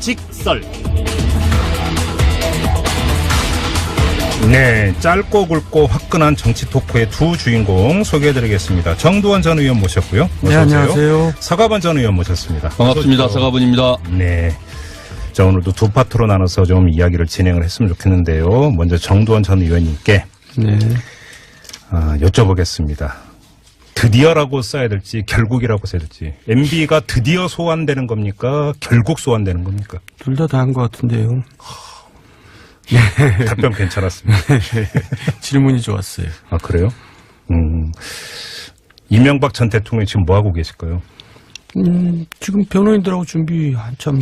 직설. 네, 짧고 굵고 화끈한 정치 토크의 두 주인공 소개해드리겠습니다. 정두원 전 의원 모셨고요. 네, 안녕하세요. 서가번 전 의원 모셨습니다. 반갑습니다. 서가번입니다. 네. 자, 오늘도 두 파트로 나눠서 좀 이야기를 진행을 했으면 좋겠는데요. 먼저 정두원 전 의원님께 네. 여쭤보겠습니다. 드디어라고 써야 될지 결국이라고 써야 될지. MB가 드디어 소환되는 겁니까? 결국 소환되는 겁니까? 둘 다 한 것 같은데요. 답변 괜찮았습니다. 질문이 좋았어요. 아, 그래요? 이명박 전 대통령이 지금 뭐 하고 계실까요? 지금 변호인들하고 준비 한참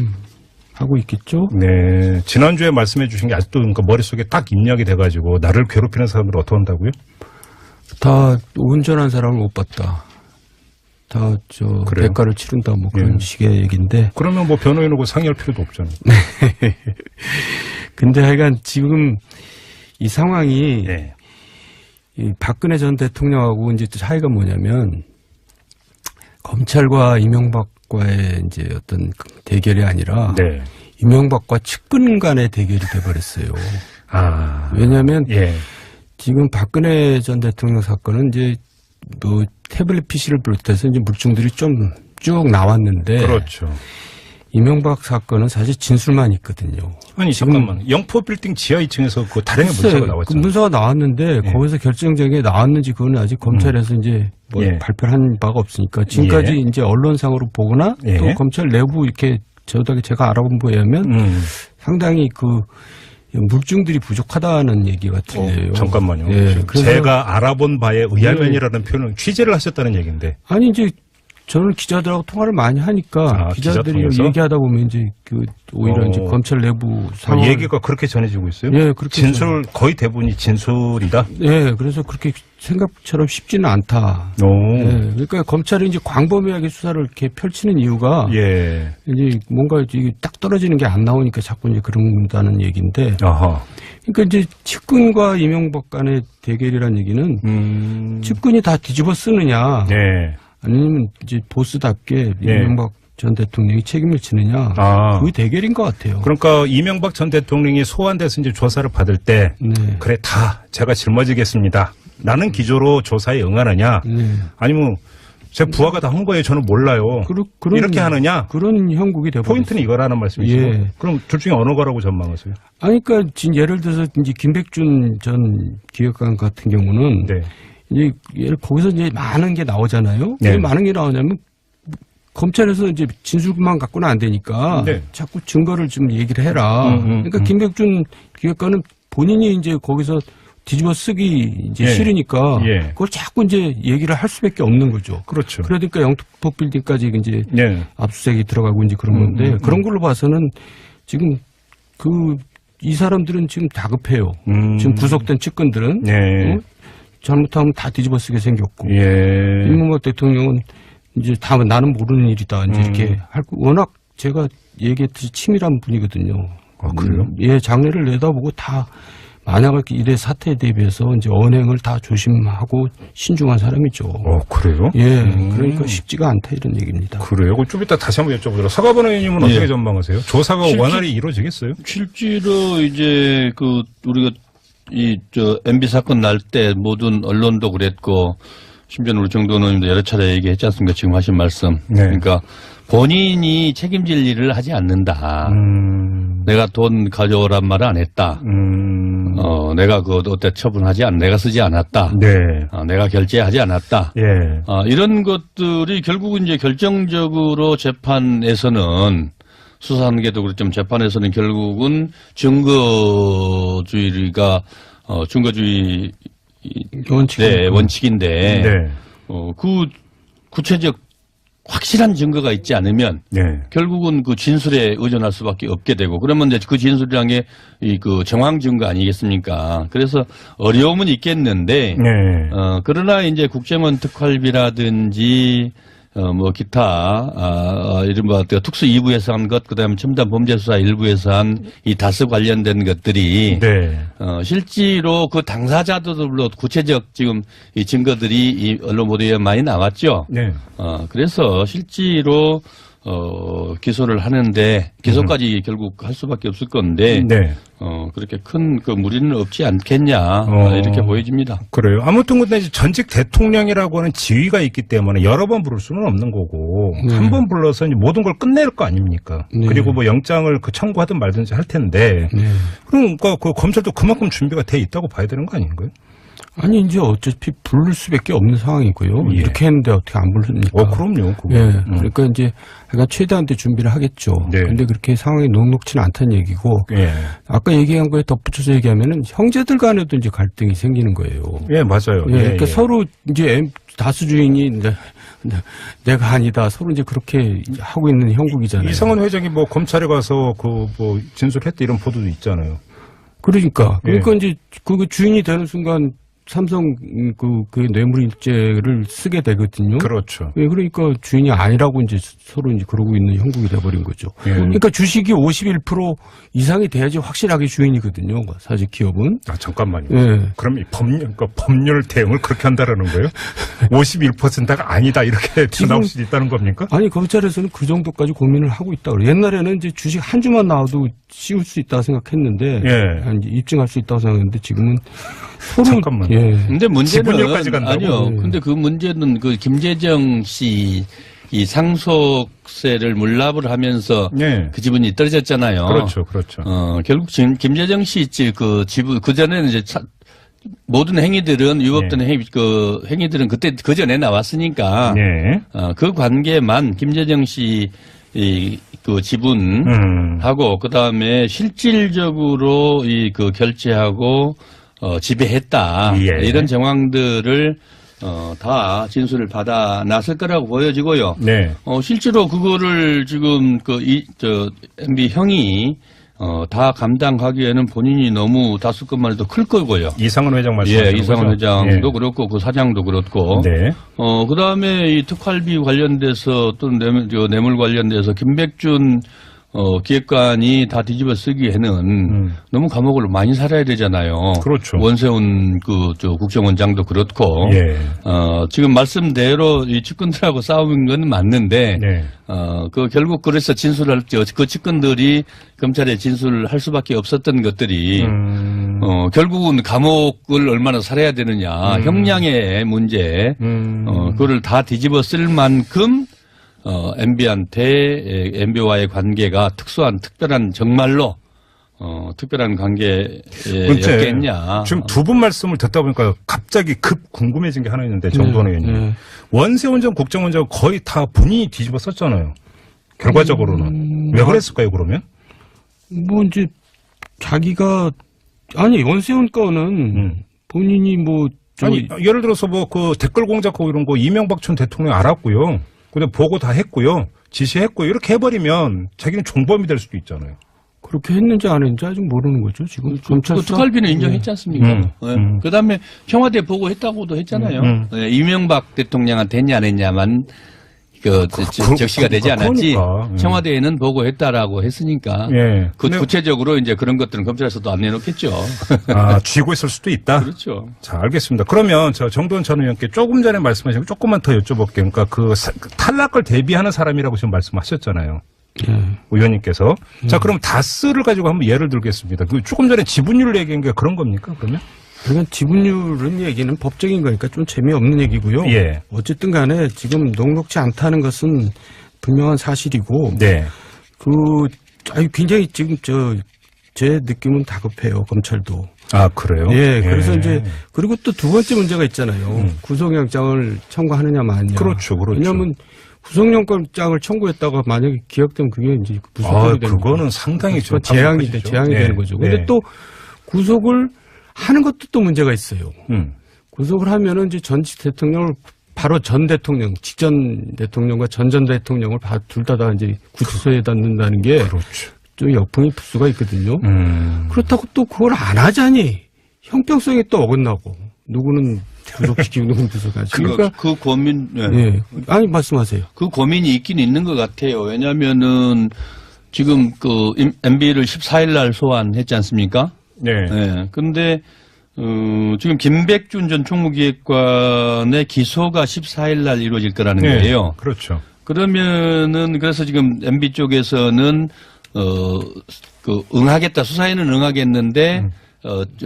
하고 있겠죠? 네. 지난주에 말씀해 주신 게 아직도 그러니까 머릿속에 딱 입력이 돼가지고 나를 괴롭히는 사람들 어떻게 한다고요? 다 온전한 사람을 못 봤다. 다 그래요? 대가를 치른다 뭐 그런 예. 식의 얘기인데. 그러면 뭐 변호인하고 상의할 필요도 없잖아요. 근데 하여간 지금 이 상황이 네. 이 박근혜 전 대통령하고 이제 차이가 뭐냐면 검찰과 이명박과의 이제 어떤 대결이 아니라 네. 이명박과 측근 간의 대결이 돼버렸어요. 아. 왜냐하면 예. 지금 박근혜 전 대통령 사건은 이제 뭐 태블릿 PC를 비롯해서 이제 물증들이 좀 쭉 나왔는데. 그렇죠. 이명박 사건은 사실 진술만 있거든요. 아니, 잠깐만. 영포 빌딩 지하 2층에서 그 다량의 문서가 나왔잖아요. 그 문서가 나왔는데 예. 거기서 결정적인 게 나왔는지 그건 아직 검찰에서 이제 뭐 예. 발표한 바가 없으니까 지금까지 예. 이제 언론상으로 보거나 예. 또 검찰 내부 이렇게 제가 알아본 바에 의하면 상당히 그 물증들이 부족하다는 얘기가 들려요. 잠깐만요. 예. 그래서 제가 알아본 바에 의하면이라는 표현은 취재를 하셨다는 얘기인데. 아니 이제 저는 기자들하고 통화를 많이 하니까 기자들이 기자 얘기하다 보면 이제 그 오히려 이제 검찰 내부 상황 얘기가 그렇게 전해지고 있어요? 예, 그렇게 진술 거의 대부분이 진술이다. 예, 그래서 그렇게 생각처럼 쉽지는 않다. 오. 예, 그러니까 검찰이 이제 광범위하게 수사를 이렇게 펼치는 이유가 예. 이제 뭔가 이게 딱 떨어지는 게 안 나오니까 자꾸 이제 그런다는 얘기인데. 아하. 그러니까 이제 측근과 이명박 간의 대결이라는 얘기는 측근이 다 뒤집어 쓰느냐. 네. 아니면 이제 보스답게 예. 이명박 전 대통령이 책임을 지느냐. 아. 그 대결인 것 같아요. 그러니까 이명박 전 대통령이 소환돼서 이제 조사를 받을 때 네. 그래 다 제가 짊어지겠습니다. 라는 기조로 조사에 응하느냐. 네. 아니면 제 부하가 다 한 거예요. 저는 몰라요. 이렇게 하느냐. 그런 형국이 되버렸어요. 포인트는 이거라는 말씀이시죠. 예. 그럼 둘 중에 어느 거라고 전망하세요? 아니, 그러니까 지금 예를 들어서 이제 김백준 전 기획관 같은 경우는 네. 이제 거기서 이제 많은 게 나오잖아요. 네. 왜 많은 게 나오냐면 검찰에서 이제 진술만 갖고는 안 되니까 네. 자꾸 증거를 좀 얘기를 해라. 그러니까 김백준 기획관은 본인이 이제 거기서 뒤집어 쓰기 이제 예. 싫으니까 예. 그걸 자꾸 이제 얘기를 할 수밖에 없는 거죠. 그렇죠. 그러니까 영토 빌딩까지 이제 예. 압수수색이 들어가고 이제 그런 건데 그런 걸로 봐서는 지금 이 사람들은 지금 다급해요. 지금 구속된 측근들은 예. 잘못하면 다 뒤집어 쓰게 생겼고 예. 이명박 대통령은 이제 다 나는 모르는 일이다 이제 이렇게 할 워낙 제가 얘기했듯이 치밀한 분이거든요. 아, 그래요? 예, 장래를 내다보고 다 만약에 이래 사태에 대비해서 이제 언행을 다 조심하고 신중한 사람이죠. 그래요? 예, 그러니까 쉽지가 않다 이런 얘기입니다. 그래요? 좀 이따 다시 한번 여쭤보도록. 서가번 의원님은 어떻게 예. 전망하세요? 조사가 원활히 이루어지겠어요? 실제로 이제 우리가 MB 사건 날 때 모든 언론도 그랬고 심지어 우리 정도원 의원님도 여러 차례 얘기했지 않습니까? 지금 하신 말씀. 네. 그러니까 본인이 책임질 일을 하지 않는다. 내가 돈 가져오란 말을 안 했다. 내가 어때 처분하지 내가 쓰지 않았다. 네. 내가 결제하지 않았다. 예. 이런 것들이 결국은 이제 결정적으로 재판에서는 수사하는 게도 그렇지만 재판에서는 결국은 증거주의가 증거주의 원칙인데 네. 그 구체적 확실한 증거가 있지 않으면 네. 결국은 그 진술에 의존할 수밖에 없게 되고 그러면 이제 그 진술이란 게 그 정황 증거 아니겠습니까? 그래서 어려움은 있겠는데 네. 그러나 이제 국정원 특활비라든지 뭐 기타 이른바 특수 2부에서 한 것 그다음에 첨단 범죄수사 1부에서 한 이 다스 관련된 것들이 네. 실제로 그 당사자들로 구체적 지금 이 증거들이 이 언론 보도에 많이 나왔죠. 네. 그래서 실제로 기소를 하는데 기소까지 결국 할 수밖에 없을 건데 네. 그렇게 큰 그 무리는 없지 않겠냐 이렇게 보여집니다. 그래요. 아무튼 근데 이제 전직 대통령이라고 하는 지위가 있기 때문에 여러 번 부를 수는 없는 거고 한 번 불러서 이제 모든 걸 끝낼 거 아닙니까? 네. 그리고 뭐 영장을 그 청구하든 말든지 할 텐데 그러니까 그 검찰도 그만큼 준비가 돼 있다고 봐야 되는 거 아닌가요? 아니 이제 어차피 부를 수밖에 없는 상황이고요. 예. 이렇게 했는데 어떻게 안 부릅니까? 그럼요. 그거. 예. 그러니까 이제 약간 최대한도 준비를 하겠죠. 네. 근데 그렇게 상황이 녹록치는 않다는 얘기고 예. 아까 얘기한 거에 덧붙여서 얘기하면은 형제들 간에도 이제 갈등이 생기는 거예요. 예, 맞아요. 예. 그러니까 서로 이제 다수 주인이 내가 아니다. 서로 이제 그렇게 하고 있는 형국이잖아요. 이상원 회장이 뭐 검찰에 가서 그 뭐 진술했다 이런 보도도 있잖아요. 그러니까 예. 이제 그 주인이 되는 순간 삼성 그 뇌물일죄를 쓰게 되거든요. 그렇죠. 예, 그러니까 주인이 아니라고 이제 서로 이제 그러고 있는 형국이 돼버린 거죠. 예. 그러니까 주식이 51% 이상이 돼야지 확실하게 주인이거든요. 사실 기업은. 아, 잠깐만요. 예. 그럼 이 법률 대응을 그렇게 한다라는 거예요? 51%가 아니다 이렇게 나올 수도 있다는 겁니까? 아니 검찰에서는 그 정도까지 고민을 하고 있다 그래요. 옛날에는 이제 주식 한 주만 나와도 씌울 수 있다고 생각했는데, 예. 이제 입증할 수 있다고 생각했는데 지금은 서로 잠깐만요. 예. 근데 문제는 지분율까지 간다고? 아니요. 근데 그 문제는 그 김재정 씨 이 상속세를 물납을 하면서 네. 그 지분이 떨어졌잖아요. 그렇죠, 그렇죠. 결국 지금 김재정 씨 그 지분 그 전에는 이제 모든 행위들은 위법된 행위들은 그때 그 전에 나왔으니까 네. 그 관계만 김재정 씨 그 지분하고 그다음에 실질적으로 그 결제하고 지배했다 예. 이런 정황들을 다 진술을 받아 놨을 거라고 보여지고요. 네. 실제로 그거를 지금 MB 형이 다 감당하기에는 본인이 너무 다수건만 해도 클 거고요. 이상원 회장 말씀하시는 예, 이상원 거죠? 회장도 예. 그렇고 그 사장도 그렇고. 네. 그 다음에 이 특활비 관련돼서 또 뇌물 관련돼서 김백준 기획관이 다 뒤집어 쓰기에는 너무 감옥을 많이 살아야 되잖아요. 그렇죠. 원세훈 국정원장도 그렇고. 예. 지금 말씀대로 이 측근들하고 싸운 건 맞는데. 네. 결국 그래서 그 측근들이 검찰에 진술을 할 수밖에 없었던 것들이, 결국은 감옥을 얼마나 살아야 되느냐. 형량의 문제. 그거를 다 뒤집어 쓸 만큼 MB와의 관계가 특별한 정말로 특별한 관계였겠냐. 지금 두 분 말씀을 듣다 보니까 갑자기 급 궁금해진 게 하나 있는데 정도원 의원님. 네. 원세훈 전 국정원장 거의 다 본인이 뒤집어 썼잖아요. 결과적으로는. 왜 그랬을까요, 그러면? 뭐 이제 자기가 아니 원세훈 거는 본인이 아니, 예를 들어서 그 댓글 공작하고 이런 거 이명박 전 대통령 알았고요. 근데 보고 다 했고요. 지시했고요. 이렇게 해버리면 자기는 종범이 될 수도 있잖아요. 그렇게 했는지 안 했는지 아직 모르는 거죠. 지금 그 특활비는 인정했지 않습니까? 그다음에 청와대 보고했다고도 했잖아요. 이명박 대통령한테 했냐 안 했냐만 적시가 되지 않았지. 그러니까. 청와대에는 보고했다라고 했으니까. 예. 구체적으로 이제 그런 것들은 검찰에서도 안 내놓겠죠. 쥐고 있을 수도 있다. 그렇죠. 자, 알겠습니다. 그러면 정도원 전 의원께 조금 전에 말씀하신 거 조금만 더 여쭤볼게요. 그러니까 그 탈락을 대비하는 사람이라고 지금 말씀하셨잖아요. 의원님께서. 자, 그럼 다스를 가지고 한번 예를 들겠습니다. 조금 전에 지분율을 얘기한 게 그런 겁니까, 그러면? 그러니까 지분율은 얘기는 법적인 거니까 좀 재미없는 얘기고요. 예. 어쨌든 간에 지금 녹록지 않다는 것은 분명한 사실이고. 네. 굉장히 지금 제 느낌은 다급해요, 검찰도. 아, 그래요? 예. 그래서 이제, 그리고 또 두 번째 문제가 있잖아요. 구속영장을 청구하느냐, 마느냐. 그렇죠, 그렇죠. 왜냐하면 구속영장을 청구했다가 만약에 기각되면 그게 이제 무속이 되는 그거는 상당히 좀 재앙이 되는 거죠. 근데 또 구속을 하는 것도 또 문제가 있어요. 구속을 하면은 이제 전직 대통령을 바로 전 대통령, 직전 대통령과 전 대통령을 둘 다 이제 구치소에다 넣는다는 게 그렇죠. 좀 역풍이 불 수가 있거든요. 그렇다고 또 그걸 안 하자니 형평성이 또 어긋나고 누구는 구속시키고 누구는 구속하지. 그러니까 그 고민, 예. 아니 말씀하세요. 그 고민이 있긴 있는 것 같아요. 왜냐하면은 지금 MB를 14일 날 소환했지 않습니까? 네. 네. 근데, 지금 김백준 전 총무기획관의 기소가 14일 날 이루어질 거라는 거예요. 그렇죠. 그러면은 그래서 지금 MB 쪽에서는 응하겠다, 수사에는 응하겠는데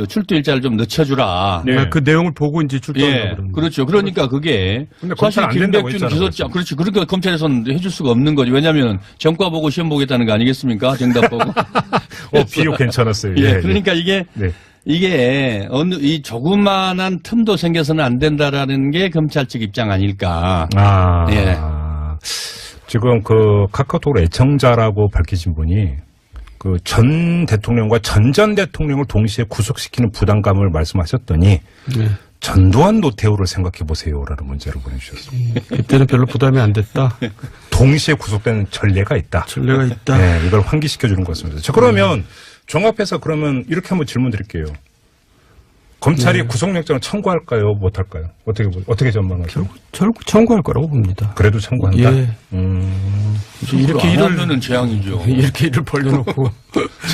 출두 일자를 좀 늦춰주라. 네. 그 내용을 보고 이제 출두하려고 예, 그러는 그렇죠. 그러니까 그게 근데 사실 검찰 안 된다고 김백준 했잖아요, 기소장, 그렇지. 그러니까 검찰에서는 해줄 수가 없는 거죠. 왜냐하면 전과 보고 시험 보겠다는 거 아니겠습니까? 정답 보고. 비유 괜찮았어요. 예, 그러니까 이게 네. 이 조그만한 틈도 생겨서는 안 된다라는 게 검찰 측 입장 아닐까. 예. 지금 그 카카오톡으로 애청자라고 밝히신 분이 그 전 대통령과 전 대통령을 동시에 구속시키는 부담감을 말씀하셨더니 네. 전두환 노태우를 생각해 보세요라는 문자를 보내주셨습니다. 그때는 별로 부담이 안 됐다. 동시에 구속되는 전례가 있다. 전례가 있다. 네, 이걸 환기시켜 주는 것 같습니다. 자, 그러면 종합해서 그러면 이렇게 한번 질문 드릴게요. 검찰이 구속영장을 청구할까요? 못할까요? 어떻게 전망하세요? 결국 청구할 거라고 봅니다. 그래도 청구한다? 예. 이렇게 일을 하면은 재앙이죠. 이렇게 일을 벌려놓고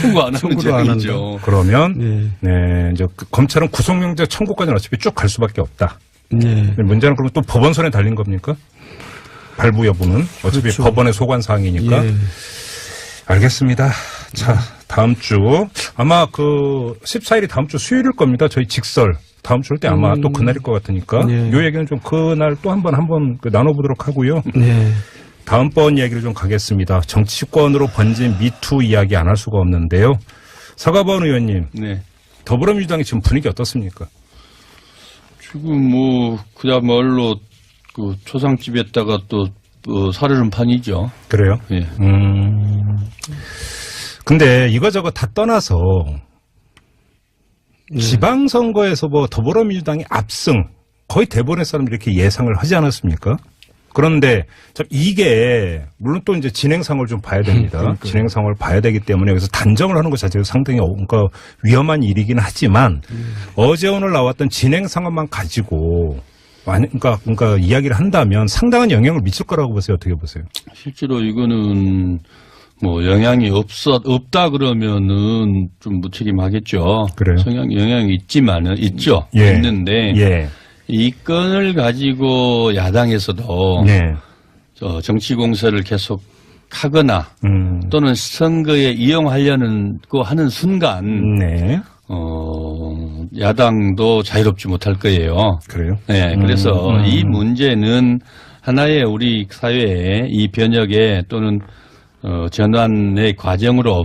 청구 안 하면 청구도 안 재앙이죠. 그러면 네, 이제 검찰은 구속영장 청구까지는 어차피 쭉 갈 수밖에 없다. 네. 문제는 그러면 또 법원 손에 달린 겁니까? 발부 여부는 어차피 그렇죠. 법원의 소관 사항이니까. 예. 알겠습니다. 자, 다음 주 아마 그 14일이 다음 주 수요일일 겁니다. 저희 직설 다음 주 올 때 아마 또 그날일 것 같으니까 네. 요 얘기는 좀 그날 또 한번 나눠보도록 하고요. 네. 다음번 이야기를 좀 가겠습니다. 정치권으로 번진 미투 이야기 안 할 수가 없는데요. 서가번 의원님, 네. 더불어민주당의 지금 분위기 어떻습니까? 지금 그야말로 그 초상집에다가 또 사르는 판이죠. 그래요? 예. 근데 이거저거 다 떠나서 지방선거에서 뭐 더불어민주당이 압승 거의 대부분의 사람들이 이렇게 예상을 하지 않았습니까? 그런데 참 이게 물론 또 이제 진행상을 좀 봐야 됩니다. 진행상을 봐야 되기 때문에 여기서 단정을 하는 것 자체가 상당히 그러니까 위험한 일이긴 하지만 어제 오늘 나왔던 진행 상황만 가지고 그러니까 이야기를 한다면 상당한 영향을 미칠 거라고 보세요. 어떻게 보세요? 실제로 이거는 뭐 영향이 없다 그러면은 좀 무책임하겠죠. 그래요? 영향이 있죠. 예. 있는데 예. 이 건을 가지고 야당에서도 네. 정치 공세를 계속 하거나 또는 선거에 이용하려는 거 하는 순간 네. 야당도 자유롭지 못할 거예요. 그래요? 네, 그래서 이 문제는 하나의 우리 사회의 이 변혁의 또는 전환의 과정으로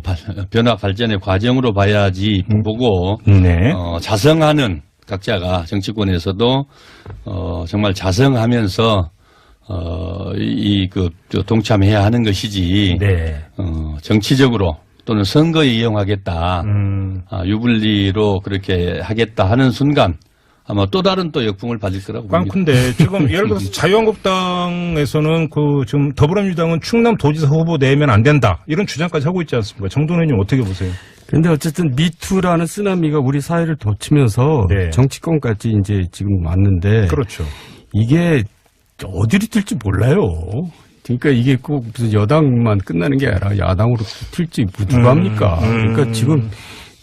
변화 발전의 과정으로 봐야지 보고 네. 자성하는 각자가 정치권에서도 정말 자성하면서 동참해야 하는 것이지 네. 정치적으로 또는 선거에 이용하겠다 유불리로 그렇게 하겠다 하는 순간 아마 또 다른 또 역풍을 받을 거라고 봅니다. 근데 지금 예를 들어서 자유한국당에서는 지금 더불어민주당은 충남도지사 후보 내면 안 된다 이런 주장까지 하고 있지 않습니까? 정돈 의원님 어떻게 보세요? 근데 어쨌든 미투라는 쓰나미가 우리 사회를 덮치면서 네. 정치권까지 이제 지금 왔는데 그렇죠. 이게 어디로 튈지 몰라요. 그러니까 이게 꼭 무슨 여당만 끝나는 게 아니라 야당으로 튈지 누가 합니까? 그러니까 지금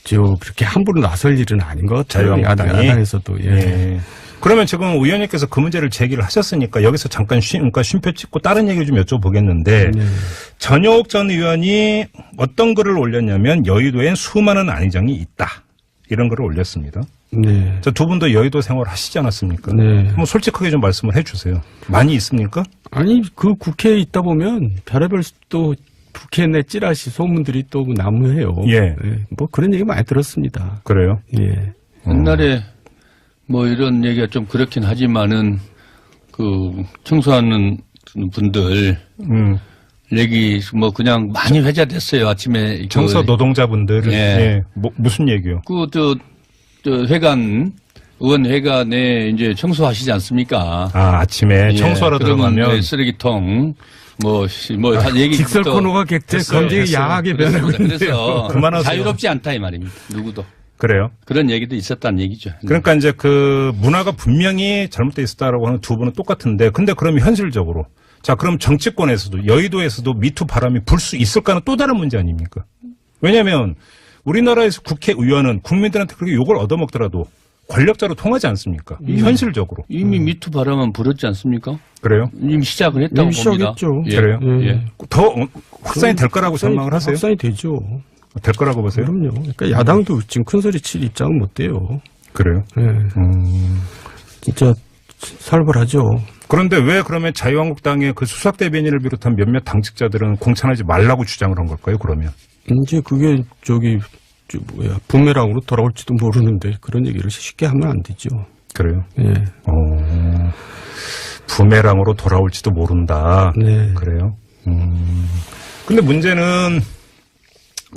그렇게 함부로 나설 일은 아닌 것 같아요. 자유한국당이. 야당에서도. 예. 예. 그러면 지금 의원님께서 그 문제를 제기를 하셨으니까 여기서 잠깐 쉼표 찍고 다른 얘기를 좀 여쭤보겠는데 전효옥 전 의원이 어떤 글을 올렸냐면 여의도엔 수많은 안의장이 있다. 이런 글을 올렸습니다. 네. 두 분도 여의도 생활 하시지 않았습니까? 네. 한번 솔직하게 좀 말씀을 해 주세요. 많이 있습니까? 아니 그 국회에 있다 보면 별의별 또 국회 내 찌라시 소문들이 또 난무해요. 예. 뭐 그런 얘기 많이 들었습니다. 그래요? 예. 옛날에 뭐 이런 얘기가 좀 그렇긴 하지만은 청소하는 분들 얘기 뭐 그냥 많이 회자됐어요. 아침에 청소 노동자분들 예. 무슨 얘기요? 의원 회관에 이제 청소하시지 않습니까? 아침에 청소하러 들어가면 쓰레기통 얘기 직설 코너가 객체 검증이 야하게 변하고 있는데요. 그래서 그만하세요. 자유롭지 않다 이 말입니다. 누구도. 그래요? 그런 얘기도 있었다는 얘기죠. 그러니까 이제 그 문화가 분명히 잘못되어 있었다라고 하는 두 분은 똑같은데 근데 그러면 현실적으로 자 그럼 정치권에서도 여의도에서도 미투 바람이 불 수 있을까는 또 다른 문제 아닙니까? 왜냐하면 우리나라에서 국회의원은 국민들한테 그렇게 욕을 얻어먹더라도 권력자로 통하지 않습니까? 현실적으로. 이미 미투 바람은 불었지 않습니까? 그래요? 이미 시작을 했다고 이미 봅니다. 시작했죠. 예. 그래요? 예. 더 확산이 될 거라고 전망을 하세요? 확산이 되죠. 될 거라고 보세요? 그럼요. 그러니까 야당도 지금 큰 소리 칠 입장은 못 돼요. 그래요? 예. 진짜 살벌하죠. 그런데 왜 그러면 자유한국당의 그 수석 대변인을 비롯한 몇몇 당직자들은 공천하지 말라고 주장을 한 걸까요? 그러면 이제 그게 부메랑으로 돌아올지도 모르는데 그런 얘기를 쉽게 하면 안 되죠. 그래요? 예. 부메랑으로 돌아올지도 모른다. 네. 그래요? 근데 문제는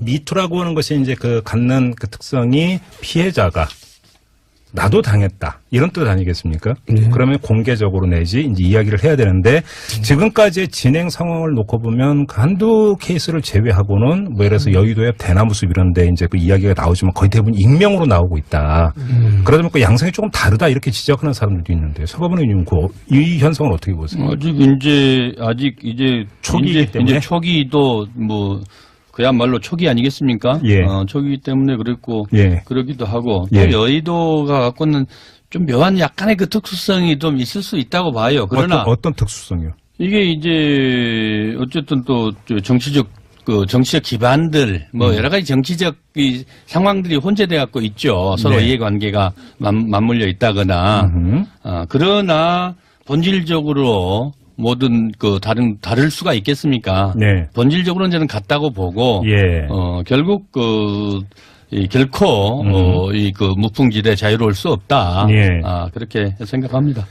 미투라고 하는 것이 이제 그 갖는 그 특성이 피해자가 나도 당했다. 이런 뜻 아니겠습니까? 그러면 공개적으로 내지 이제 이야기를 해야 되는데 지금까지의 진행 상황을 놓고 보면 그 한두 케이스를 제외하고는 뭐 예를 들어서 여의도의 대나무숲 이런 데 이제 그 이야기가 나오지만 거의 대부분 익명으로 나오고 있다. 그러다 보니까 양상이 조금 다르다 이렇게 지적하는 사람들도 있는데 서가번 의원님 이 현상을 어떻게 보세요? 아직 이제 초기이기 때문에? 이제 초기도 뭐 그야말로 초기 아니겠습니까? 예. 초기 때문에 그랬고 예. 그러기도 하고 또 예. 여의도가 갖고는 좀 묘한 약간의 그 특수성이 좀 있을 수 있다고 봐요. 그러나 어떤 특수성이요? 이게 이제 어쨌든 또 정치적 기반들 뭐 여러 가지 정치적 이 상황들이 혼재돼 갖고 있죠. 서로 네. 이해관계가 맞물려 있다거나 그러나 본질적으로 모든 다를 수가 있겠습니까? 네. 본질적으로는 저는 같다고 보고, 예. 결국 결코, 무풍지대 자유로울 수 없다. 예. 그렇게 생각합니다.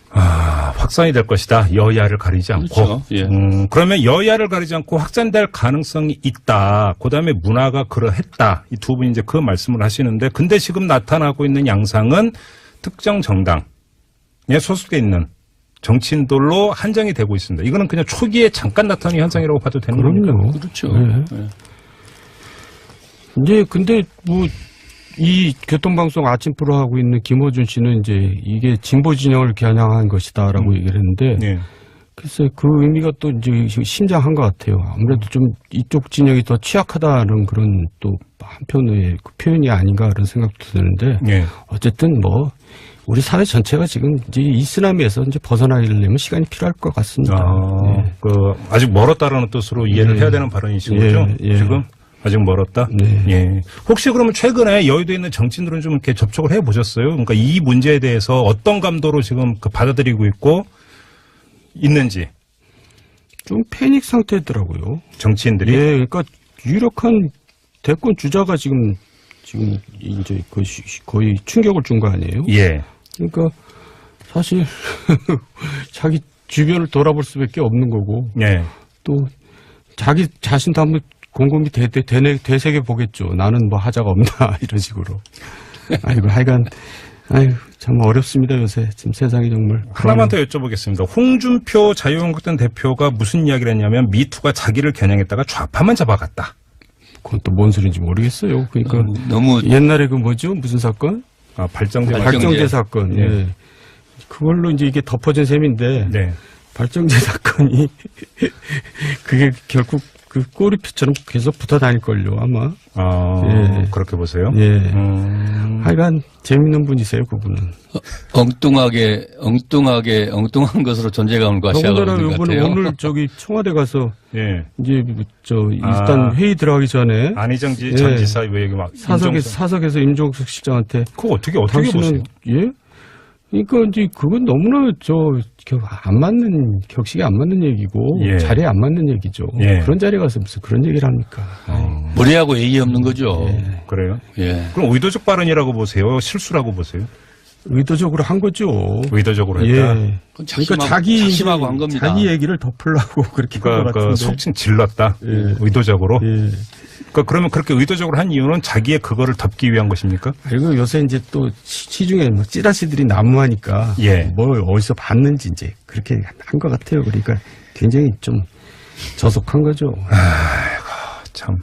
확산이 될 것이다. 여야를 가리지 않고. 그렇죠. 예. 그러면 여야를 가리지 않고 확산될 가능성이 있다. 그다음에 문화가 그러했다. 이 두 분이 이제 그 말씀을 하시는데, 근데 지금 나타나고 있는 양상은 특정 정당에 소속돼 있는 정치인들로 한정이 되고 있습니다. 이거는 그냥 초기에 잠깐 나타나는 현상이라고 봐도 되는 겁니까? 그럼요. 그렇죠. 네. 네. 이제 근데 뭐 이 교통방송 아침 프로 하고 있는 김어준 씨는 이제 이게 진보 진영을 겨냥한 것이다라고 얘기를 했는데 네. 글쎄 그 의미가 또 이제 심장한 것 같아요. 아무래도 좀 이쪽 진영이 더 취약하다는 그런 또 한편의 그 표현이 아닌가 그런 생각도 드는데 네. 어쨌든 뭐 우리 사회 전체가 지금 이제 이 쓰나미에서 이제 벗어나려면 시간이 필요할 것 같습니다. 네. 아직 멀었다라는 뜻으로 이해를 해야 되는 발언이신 거죠? 예. 지금? 아직 멀었다? 네. 예. 혹시 그러면 최근에 여의도에 있는 정치인들은 좀 이렇게 접촉을 해 보셨어요? 그러니까 이 문제에 대해서 어떤 감도로 지금 받아들이고 있는지. 좀 패닉 상태더라고요. 정치인들이. 예, 그러니까 유력한 대권 주자가 지금 이제 거의 충격을 준 거 아니에요? 예. 그러니까 사실 자기 주변을 돌아볼 수밖에 없는 거고 예. 또 자기 자신도 한번 곰곰이 되새겨 보겠죠. 나는 뭐 하자가 없나 이런 식으로. 아이고 하여간 참 어렵습니다 요새 지금 세상이 정말. 하나만 더 여쭤보겠습니다. 홍준표 자유한국당 대표가 무슨 이야기를 했냐면 미투가 자기를 겨냥했다가 좌파만 잡아갔다. 그건 또 뭔 소리인지 모르겠어요. 그러니까 너무 옛날에 그 뭐죠 무슨 사건? 발정제 사건. 예. 예. 그걸로 이제 이게 덮어진 셈인데 네. 발정제 사건이 그게 결국 그 꼬리표처럼 계속 붙어 다닐걸요 아마. 예. 그렇게 보세요? 예. 하여간 재밌는 분이세요 그분은. 엉뚱한 것으로 존재감을 과시하고 있는 것 이번에 같아요. 오늘 청와대 가서 예. 이제 일단 회의 들어가기 전에 안희정 전 지사 왜 여기 막 사석에서 임종석 실장한테 그거 어떻게 보세요? 당신은 예? 그러니까 이제 그건 너무나 안 맞는 격식이 안 맞는 얘기고 예. 자리에 안 맞는 얘기죠. 예. 그런 자리에 가서 무슨 그런 얘기를 합니까? 무례하고 예의 없는 거죠. 그래요? 예. 그럼 의도적 발언이라고 보세요? 실수라고 보세요? 의도적으로 한 거죠. 의도적으로 했다? 예. 그건 그러니까 작심하고 한 겁니다. 자기 얘기를 덮으려고 그렇게 한 것 같은데. 속칭 질렀다? 예. 의도적으로? 예. 그러면 그렇게 의도적으로 한 이유는 자기의 그거를 덮기 위한 것입니까? 그리고 요새 이제 또 시중에 뭐 찌라시들이 난무하니까 예. 뭘 어디서 봤는지 이제 그렇게 한 것 같아요. 그러니까 굉장히 좀 저속한 거죠. 참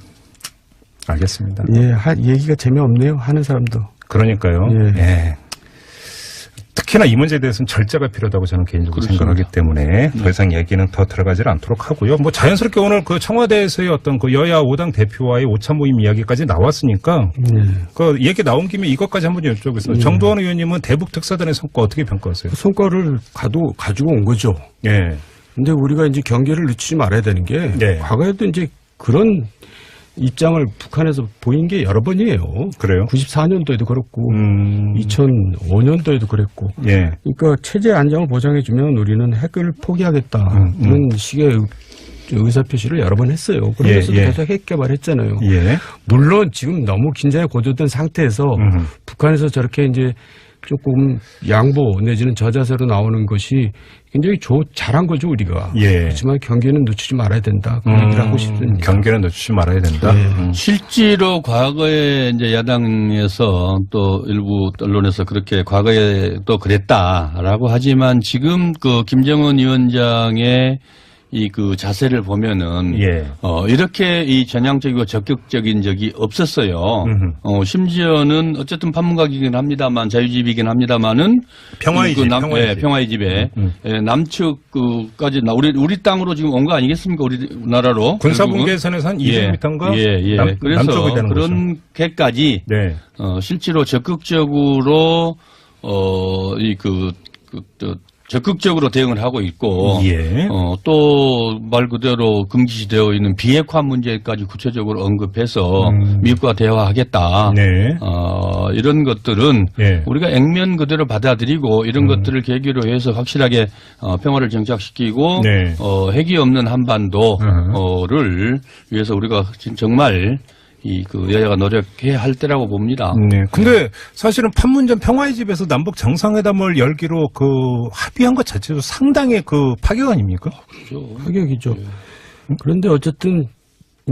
알겠습니다. 예, 얘기가 재미없네요. 하는 사람도. 그러니까요. 예. 예. 특히나 이 문제에 대해서는 절제가 필요하다고 저는 개인적으로 그렇습니다. 생각하기 때문에 더 이상 얘기는 더 들어가지를 않도록 하고요. 뭐 자연스럽게 오늘 그 청와대에서의 어떤 그 여야 5당 대표와의 오차 모임 이야기까지 나왔으니까 그 얘기 나온 김에 이것까지 한번 여쭤보겠습니다. 정두환 의원님은 대북 특사단의 성과 어떻게 평가하세요? 그 성과를 가지고 온 거죠. 예. 근데 우리가 이제 경계를 늦추지 말아야 되는 게 네. 과거에도 이제 그런 입장을 북한에서 보인 게 여러 번이에요. 그래요? 94년도에도 그렇고 2005년도에도 그랬고. 예. 그러니까 체제 안정을 보장해주면 우리는 핵을 포기하겠다. 이런 식의 의사표시를 여러 번 했어요. 그러면서 예, 예. 계속 핵 개발했잖아요. 예. 물론 지금 너무 긴장이 고조된 상태에서 북한에서 저렇게 이제 조금 양보 내지는 저자세로 나오는 것이 굉장히 잘한 거죠, 우리가. 예. 그렇지만 경계는 늦추지 말아야 된다. 그 얘기를 하고 싶습니다. 경계는 늦추지 말아야 된다. 네. 실제로 과거에 이제 야당에서 또 일부 언론에서 그렇게 과거에 또 그랬다라고 하지만 지금 그 김정은 위원장의 이 그 자세를 보면은 예. 이렇게 이 전향적이고 적극적인 적이 없었어요. 심지어는 어쨌든 판문각이긴 합니다만 자유집이긴 합니다만은 평화의 집, 예, 평화의 집에 예, 남측 그까지 우리 땅으로 지금 온 거 아니겠습니까? 우리나라로 군사분계선에서 한 200m인가 예. 그래서 남쪽이 되는 거죠. 그렇게까지 네. 실제로 적극적으로 적극적으로 대응을 하고 있고, 예. 또 말 그대로 금기시되어 있는 비핵화 문제까지 구체적으로 언급해서 미국과 대화하겠다. 네. 이런 것들은 예. 우리가 액면 그대로 받아들이고 이런 것들을 계기로 해서 확실하게 평화를 정착시키고 네. 핵이 없는 한반도를 위해서 우리가 정말 그 여야가 노력해야 할 때라고 봅니다. 네. 근데 사실은 판문점 평화의 집에서 남북 정상회담을 열기로 그 합의한 것 자체도 상당히 그 파격 아닙니까? 그렇죠. 파격이죠. 그런데 어쨌든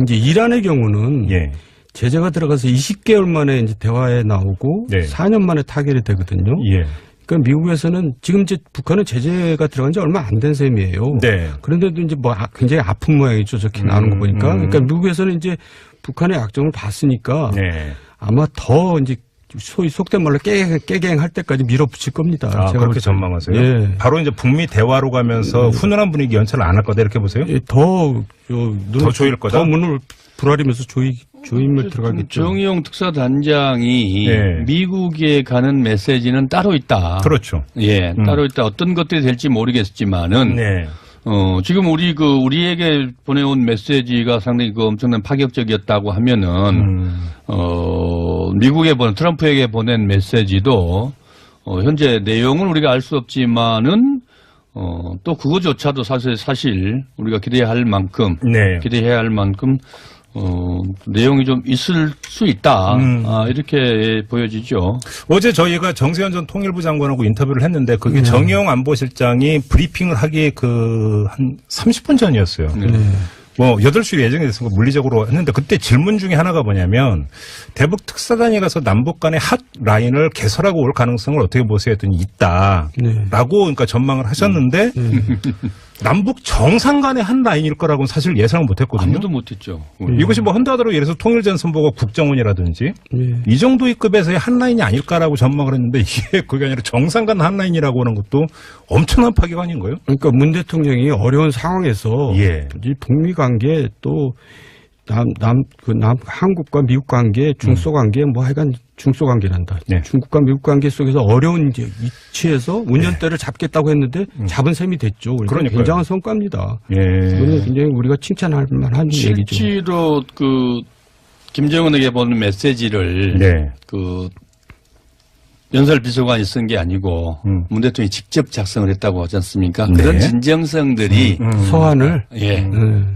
이제 이란의 경우는 예. 제재가 들어가서 20개월 만에 이제 대화에 나오고 네. 4년 만에 타결이 되거든요. 예. 그러니까 미국에서는 지금 이제 북한은 제재가 들어간 지 얼마 안 된 셈이에요. 네. 그런데도 이제 뭐 굉장히 아픈 모양이죠. 저렇게 나오는 거 보니까. 그러니까 미국에서는 이제 북한의 약점을 봤으니까 네. 아마 더 이제 소위 속된 말로 깨갱할 때까지 밀어붙일 겁니다. 아, 제가 그렇게 볼 때. 전망하세요? 예. 바로 이제 북미 대화로 가면서 훈훈한 분위기 연출을 안 할 거다 이렇게 보세요? 예, 더 조일 거다? 더 문을 불아리면서 조임을 들어가겠죠. 정의용 특사단장이 네. 미국에 가는 메시지는 따로 있다. 그렇죠. 예, 따로 있다. 어떤 것들이 될지 모르겠지만은 네. 지금 우리에게 보내온 메시지가 상당히 엄청난 파격적이었다고 하면은 미국에 트럼프에게 보낸 메시지도 현재 내용은 우리가 알 수 없지만은 또 그거조차도 사실 우리가 기대해야 할 만큼 내용이 좀 있을 수 있다. 이렇게 보여지죠. 어제 저희가 정세현 전 통일부 장관하고 인터뷰를 했는데 그게 정의용 안보실장이 브리핑을 하기 한 30분 전이었어요. 뭐 8시 예정이 됐으니까 물리적으로 했는데 그때 질문 중에 하나가 뭐냐면 대북 특사단이 가서 남북 간의 핫 라인을 개설하고 올 가능성을 어떻게 보세요 했더니 있다라고 그러니까 전망을 하셨는데 남북 정상 간의 한 라인일 거라고는 사실 예상을 못했거든요. 아무도 못했죠. 이것이 뭐 한다더라도 예를 들어서 통일전 선보고 국정원이라든지 이 정도의 급에서의 한 라인이 아닐까라고 전망을 했는데 이게 그게 아니라 정상 간 한 라인이라고 하는 것도 엄청난 파격 아닌가요? 그러니까 문 대통령이 어려운 상황에서 예. 이 북미 관계 또 한국과 미국 관계, 중소 관계, 뭐 하여간 중소 관계란다. 네. 중국과 미국 관계 속에서 어려운 이제 위치에서 운전대를 잡겠다고 했는데 잡은 셈이 됐죠. 그러니까요. 굉장한 성과입니다. 예. 이거는 굉장히 우리가 칭찬할 만한 얘기죠. 실제로 김정은에게 보는 메시지를 네. 연설 비서관이 쓴 게 아니고 문 대통령이 직접 작성을 했다고 하지 않습니까? 네. 그런 진정성들이 서한을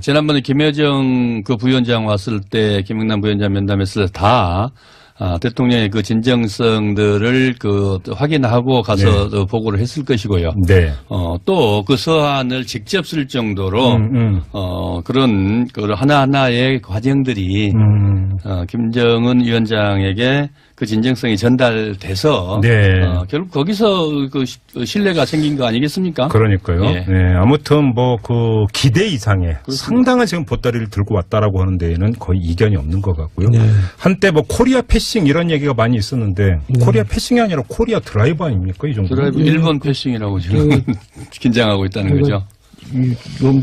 지난번에 김여정 부위원장 왔을 때 김영남 부위원장 면담했을 때 다 대통령의 그 진정성들을 확인하고 가서 보고를 했을 것이고요. 네. 또 그 서한을 직접 쓸 정도로 그런 하나하나의 과정들이 김정은 위원장에게 그 진정성이 전달돼서 네. 결국 거기서 그 신뢰가 생긴 거 아니겠습니까? 그러니까요. 예. 네, 아무튼 뭐 그 기대 이상의 그렇습니다. 상당한 지금 보따리를 들고 왔다라고 하는 데에는 거의 이견이 없는 것 같고요. 네. 한때 뭐 코리아 패싱 이런 얘기가 많이 있었는데 코리아 패싱이 아니라 코리아 드라이브 아닙니까 이 정도? 드라이브 일본 패싱이라고 지금 긴장하고 있다는 거죠.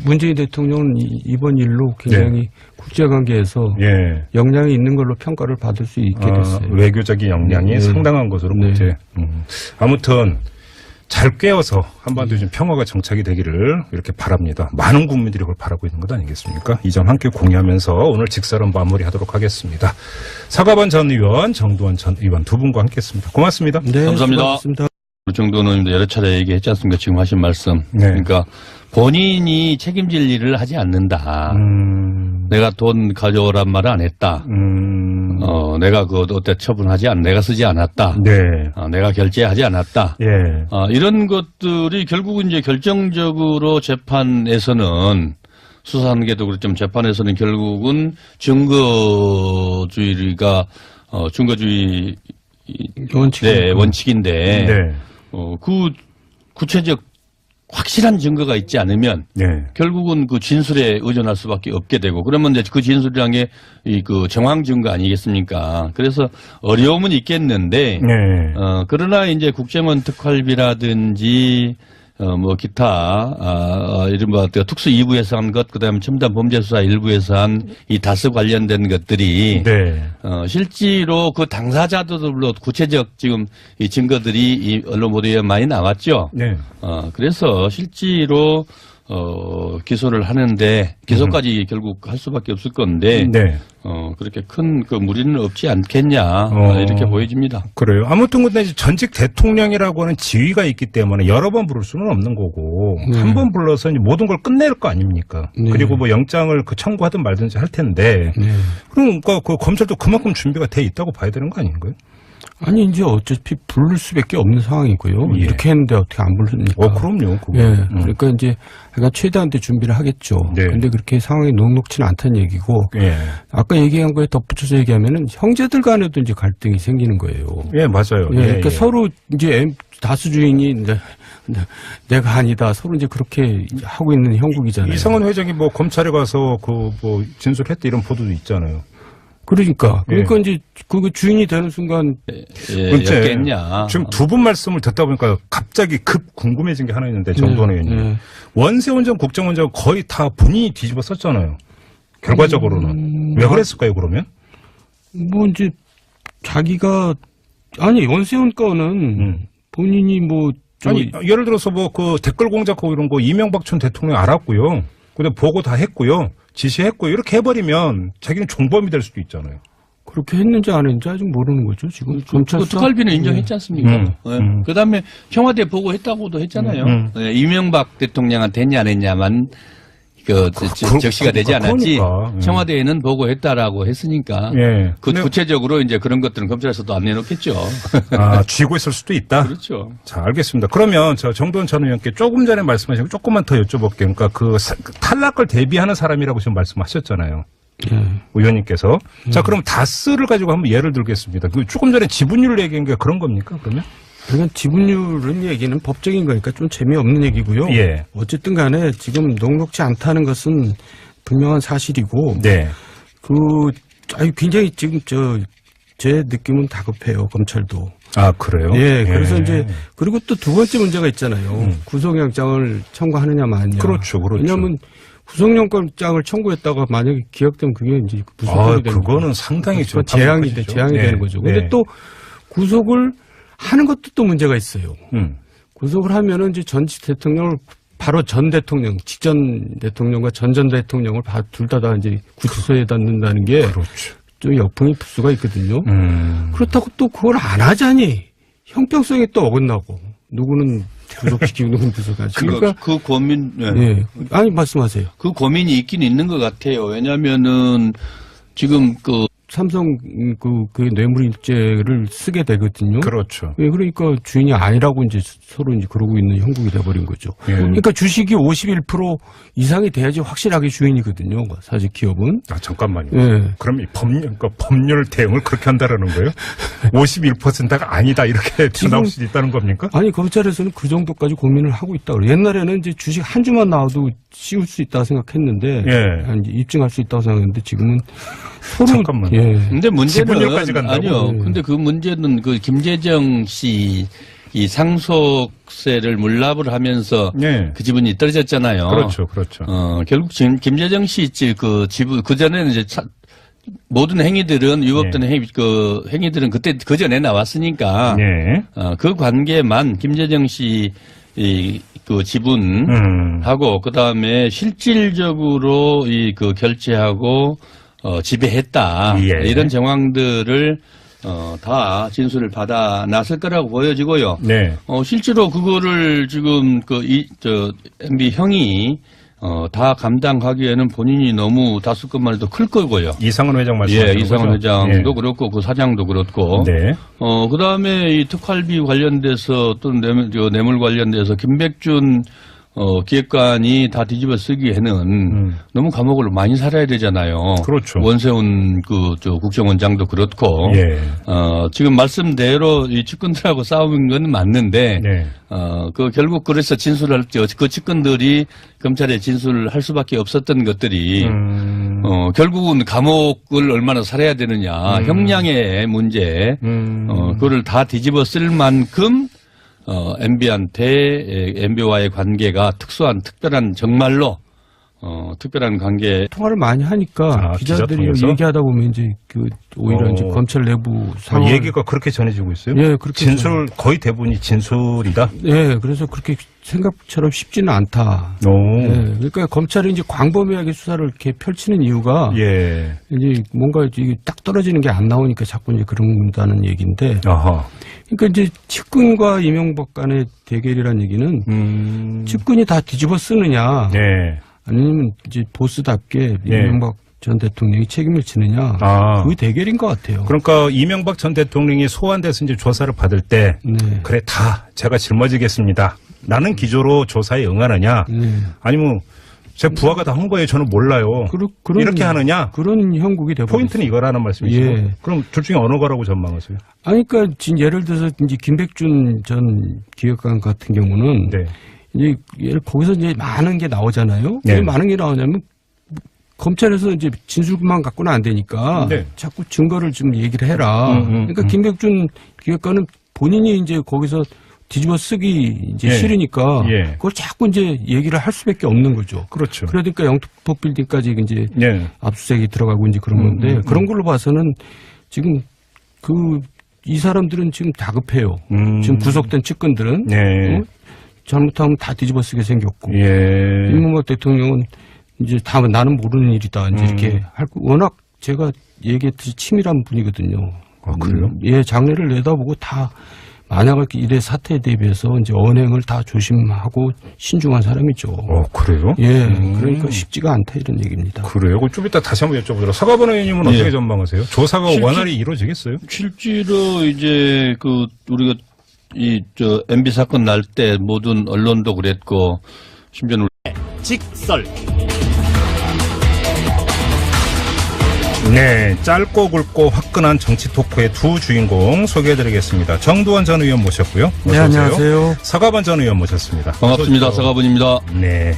문재인 대통령은 이번 일로 굉장히 국제관계에서 예. 역량이 있는 걸로 평가를 받을 수 있게 됐어요. 외교적인 역량이 네. 상당한 것으로 네. 보제. 아무튼 잘 꿰어서 한반도에 좀 평화가 정착이 되기를 이렇게 바랍니다. 많은 국민들이 그걸 바라고 있는 것 아니겠습니까? 이 점 함께 공유하면서 오늘 직설은 마무리하도록 하겠습니다. 사과반 전 의원, 정두원 전 의원 두 분과 함께했습니다. 고맙습니다. 네, 감사합니다. 수고하셨습니다. 정도는 여러 차례 얘기했지 않습니까? 지금 하신 말씀. 네. 그러니까 본인이 책임질 일을 하지 않는다. 내가 돈 가져오란 말을 안 했다. 내가 그 어때 처분하지 않, 내가 쓰지 않았다. 네. 내가 결제하지 않았다. 예. 이런 것들이 결국은 이제 결정적으로 재판에서는 수사하는게도 그렇지만 재판에서는 결국은 증거주의가 증거주의 네, 원칙인데 네. 그 구체적 확실한 증거가 있지 않으면 네. 결국은 그 진술에 의존할 수밖에 없게 되고 그러면 이제 그 진술이란 게 이 그 정황 증거 아니겠습니까? 그래서 어려움은 있겠는데 네. 그러나 이제 국정원 특활비라든지 뭐 기타 이른바 특수 2부에서 한 것 그다음에 첨단 범죄 수사 1부에서 한 이 다스 관련된 것들이 네. 실제로 그 당사자들로 구체적 지금 이 증거들이 이 언론 보도에 많이 나왔죠. 네. 그래서 실제로 기소를 하는데 기소까지 결국 할 수밖에 없을 건데 네. 그렇게 큰 그 무리는 없지 않겠냐 이렇게 보여집니다. 그래요. 아무튼 근데 이제 전직 대통령이라고 하는 지위가 있기 때문에 여러 번 부를 수는 없는 거고 한 번 불러서 이제 모든 걸 끝낼 거 아닙니까? 네. 그리고 뭐 영장을 그 청구하든 말든지 할 텐데 그러니까 그 검찰도 그만큼 준비가 돼 있다고 봐야 되는 거 아닌가요? 아니 이제 어차피 부를 수밖에 없는 상황이고요. 예. 이렇게 했는데 어떻게 안 부릅니까? 그럼요. 그거. 예. 그러니까 이제 약간 최대한대 준비를 하겠죠. 네. 근데 그렇게 상황이 녹록치는 않다는 얘기고 예. 아까 얘기한 거에 덧붙여서 얘기하면은 형제들 간에도 이제 갈등이 생기는 거예요. 예, 맞아요. 예. 그러니까 예. 서로 이제 다수 주인이 내가 아니다. 서로 이제 그렇게 하고 있는 형국이잖아요. 이상원 회장이 뭐 검찰에 가서 그 뭐 진술했다 이런 보도도 있잖아요. 그러니까 예. 이제 그 주인이 되는 순간 근데 였겠냐. 지금 두 분 말씀을 듣다 보니까 갑자기 급 궁금해진 게 하나 있는데 정도원 의원님. 원세훈 전 국정원장 거의 다 본인이 뒤집어 썼잖아요. 결과적으로는. 왜 그랬을까요, 그러면? 뭐 이제 자기가 아니 원세훈 건은 본인이 뭐 아니, 예를 들어서 뭐 그 댓글 공작하고 이런 거 이명박 전 대통령 알았고요. 근데 보고 다 했고요. 지시했고요. 이렇게 해버리면 자기는 종범이 될 수도 있잖아요. 그렇게 했는지 안 했는지 아직 모르는 거죠. 지금 검찰 그 특활비는 인정했지 않습니까? 그다음에 청와대 보고했다고도 했잖아요. 이명박 대통령한테 했냐 안 했냐만 적시가 되지 않았지. 그러니까. 청와대에는 보고했다라고 했으니까. 예. 구체적으로 이제 그런 것들은 검찰에서도 안 내놓겠죠. 쥐고 있을 수도 있다. 그렇죠. 자, 알겠습니다. 그러면 저 정도원 전 의원께 조금 전에 말씀하신 거 조금만 더 여쭤볼게요. 그러니까 그 탈락을 대비하는 사람이라고 지금 말씀하셨잖아요. 의원님께서. 자, 그럼 다스를 가지고 한번 예를 들겠습니다. 그 조금 전에 지분율 얘기한 게 그런 겁니까, 그러면? 그러니까 지분율은 얘기는 법적인 거니까 좀 재미없는 얘기고요. 예. 어쨌든 간에 지금 녹록지 않다는 것은 분명한 사실이고. 네. 굉장히 지금 제 느낌은 다급해요, 검찰도. 아, 그래요? 예, 그래서 이제, 그리고 또 두 번째 문제가 있잖아요. 구속영장을 청구하느냐, 마느냐. 그렇죠. 왜냐하면 구속영장을 청구했다가 만약에 기각되면 그게 이제 무소속이 되는 그거는 상당히 좀 재앙이 되는 거죠. 근데 또 구속을 하는 것도 또 문제가 있어요. 구속을 하면은 이제 전직 대통령을 바로 전 대통령, 직전 대통령과 전 대통령을 둘 다 이제 구치소에다 넣는다는 게 그렇죠. 좀 역풍이 불 수가 있거든요. 그렇다고 또 그걸 안 하자니 형평성에 또 어긋나고 누구는 구속시키고 누구는 구속하지. 그러니까 그 고민, 예. 아니 말씀하세요. 그 고민이 있긴 있는 것 같아요. 왜냐하면은 지금 삼성 그 뇌물이체를 쓰게 되거든요. 그렇죠. 예, 그러니까 주인이 아니라고 이제 서로 이제 그러고 있는 형국이 돼버린 거죠. 예. 그러니까 주식이 51% 이상이 돼야지 확실하게 주인이거든요. 사실 기업은. 아, 잠깐만요. 예. 그럼 이 법률 대응을 그렇게 한다라는 거예요? 51%가 아니다 이렇게 나올 수도 있다는 겁니까? 아니 검찰에서는 그 정도까지 고민을 하고 있다 그래요. 옛날에는 이제 주식 한 주만 나와도 씌울 수 있다고 생각했는데, 예. 이제 입증할 수 있다고 생각했는데 지금은 서로 잠깐만요. 예. 근데 문제는 지분율까지 간다고? 아니요. 네. 근데 그 문제는 그 김재정 씨 이 상속세를 물납을 하면서 네. 그 지분이 떨어졌잖아요. 그렇죠, 그렇죠. 결국 지금 김재정 씨 그 지분 그 전에는 이제 모든 행위들은 위법된 네. 행위들은 그때 그 전에 나왔으니까 네. 그 관계만 김재정 씨 그 지분하고 그다음에 실질적으로 그 결제하고 지배했다. 예. 이런 정황들을 다 진술을 받아 놨을 거라고 보여지고요. 네. 실제로 그거를 지금 MB 형이 다 감당하기에는 본인이 너무 다수건만 해도 클 거고요. 이상은 회장 말씀하시는 예, 이상은 거죠? 회장도 예. 그렇고 그 사장도 그렇고. 네. 그 다음에 이 특활비 관련돼서 또 뇌물 관련돼서 김백준 기획관이 다 뒤집어 쓰기에는 너무 감옥을 많이 살아야 되잖아요. 그렇죠. 원세훈 국정원장도 그렇고. 예. 지금 말씀대로 이 측근들하고 싸운 건 맞는데. 네. 결국 그래서 진술할 때 그 측근들이 검찰에 진술을 할 수밖에 없었던 것들이 결국은 감옥을 얼마나 살아야 되느냐. 형량의 문제. 그거를 다 뒤집어 쓸 만큼 MB와의 관계가 특별한 정말로 특별한 관계. 통화를 많이 하니까 기자들이 기자 얘기하다 보면 이제 오히려 이제 검찰 내부 상황 얘기가 그렇게 전해지고 있어요? 예, 그렇게 진술 거의 대부분이 진술이다. 예, 그래서 그렇게 생각처럼 쉽지는 않다. 예, 그러니까 검찰이 이제 광범위하게 수사를 이렇게 펼치는 이유가 예. 이제 뭔가 이게 딱 떨어지는 게 안 나오니까 자꾸 이제 그런다는 얘기인데. 아하. 그러니까 이제 측근과 이명박 간의 대결이라는 얘기는 측근이 다 뒤집어 쓰느냐. 네. 아니면 이제 보스답게 이명박 전 대통령이 책임을 지느냐. 그 대결인 것 같아요. 그러니까 이명박 전 대통령이 소환돼서 이제 조사를 받을 때 그래 다 제가 짊어지겠습니다. 라는 기조로 조사에 응하느냐. 아니면 제 부하가 다 한 거예요. 저는 몰라요. 이렇게 하느냐. 그런 형국이 되버렸어요. 포인트는 이거라는 말씀이시죠. 예. 그럼 둘 중에 어느 거라고 전망하세요? 아니, 그러니까 지금 예를 들어서 이제 김백준 전 기획관 같은 경우는 이제 거기서 이제 많은 게 나오잖아요. 왜 많은 게 나오냐면 검찰에서 이제 진술만 갖고는 안 되니까 자꾸 증거를 좀 얘기를 해라. 그러니까 김백준 기획관은 본인이 이제 거기서 뒤집어 쓰기 이제 싫으니까 그걸 자꾸 이제 얘기를 할 수밖에 없는 거죠. 그렇죠. 그러니까 영등포 빌딩까지 이제 압수수색이 들어가고 이제 그런 건데 그런 걸로 봐서는 지금 이 사람들은 지금 다급해요. 지금 구속된 측근들은 잘못하면 다 뒤집어 쓰게 생겼고 이명박 대통령은 이제 다 나는 모르는 일이다 이제 이렇게 워낙 제가 얘기했듯이 치밀한 분이거든요. 아, 그래요? 예, 장례를 내다보고 다 만약에 이래 사태에 대비해서 이제 언행을 다 조심하고 신중한 사람이죠. 그래요? 예, 그러니까 쉽지가 않다 이런 얘기입니다. 그래요? 그럼 좀 이따 다시 한번 여쭤보도록. 서가번 의원님은 어떻게 전망하세요? 조사가 원활히 이루어지겠어요? 실제로 이제 우리가 MB 사건 날 때 모든 언론도 그랬고 심지어 직설. 네, 짧고 굵고 화끈한 정치 토크의 두 주인공 소개해드리겠습니다. 정두원 전 의원 모셨고요. 네, 안녕하세요. 서가번 전 의원 모셨습니다. 반갑습니다. 서가번입니다. 네.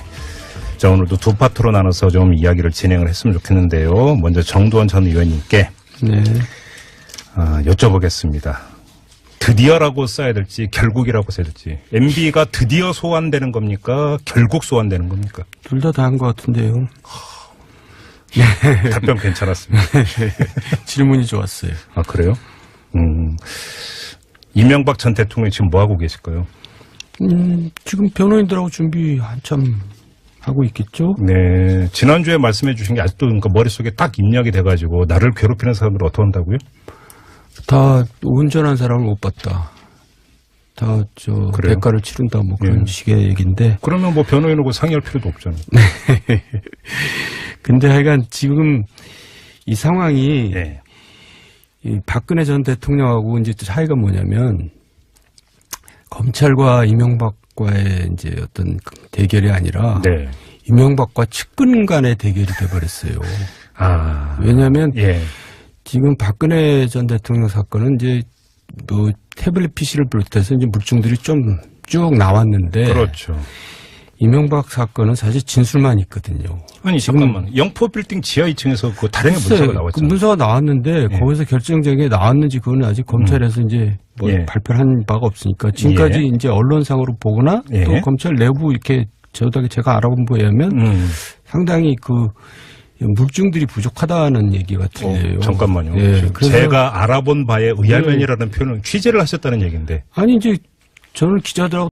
자, 오늘도 두 파트로 나눠서 좀 이야기를 진행을 했으면 좋겠는데요. 먼저 정두원 전 의원님께 여쭤보겠습니다. 드디어라고 써야 될지 결국이라고 써야 될지. MB가 드디어 소환되는 겁니까? 결국 소환되는 겁니까? 둘 다 한 것 같은데요. 답변 괜찮았습니다. 질문이 좋았어요. 아, 그래요? 이명박 전 대통령이 지금 뭐 하고 계실까요? 지금 변호인들하고 준비 한참 하고 있겠죠? 네. 지난주에 말씀해 주신 게 아직도 그러니까 머릿속에 딱 입력이 돼가지고 나를 괴롭히는 사람들 어떻게 한다고요? 다 온전한 사람을 못 봤다. 다 대가를 치른다 뭐 그런 식의 얘기인데. 그러면 뭐 변호인하고 상의할 필요도 없잖아요. 근데 하여간 지금 이 상황이 이 박근혜 전 대통령하고 이제 차이가 뭐냐면 검찰과 이명박과의 이제 어떤 대결이 아니라 네. 이명박과 측근 간의 대결이 돼버렸어요. 왜냐하면 예. 지금 박근혜 전 대통령 사건은 이제 뭐 태블릿 PC를 비롯해서 이제 물증들이 좀 쭉 나왔는데 그렇죠. 이명박 사건은 사실 진술만 있거든요. 아니 잠깐만 영포 빌딩 지하 2층에서 그 다량의 문서가 그 나왔잖아요. 문서가 나왔는데 예. 거기서 결정적인 게 나왔는지 그건 아직 검찰에서 이제 뭐 예. 발표를 한 바가 없으니까 지금까지 예. 이제 언론상으로 보거나 예. 또 검찰 내부 이렇게 제가 알아본 바에 의하면 상당히 그 물증들이 부족하다는 얘기가 들려요. 잠깐만요. 예. 그래서 제가 알아본 바에 의하면이라는 표현은 취재를 하셨다는 얘기인데. 아니 이제 저는 기자들하고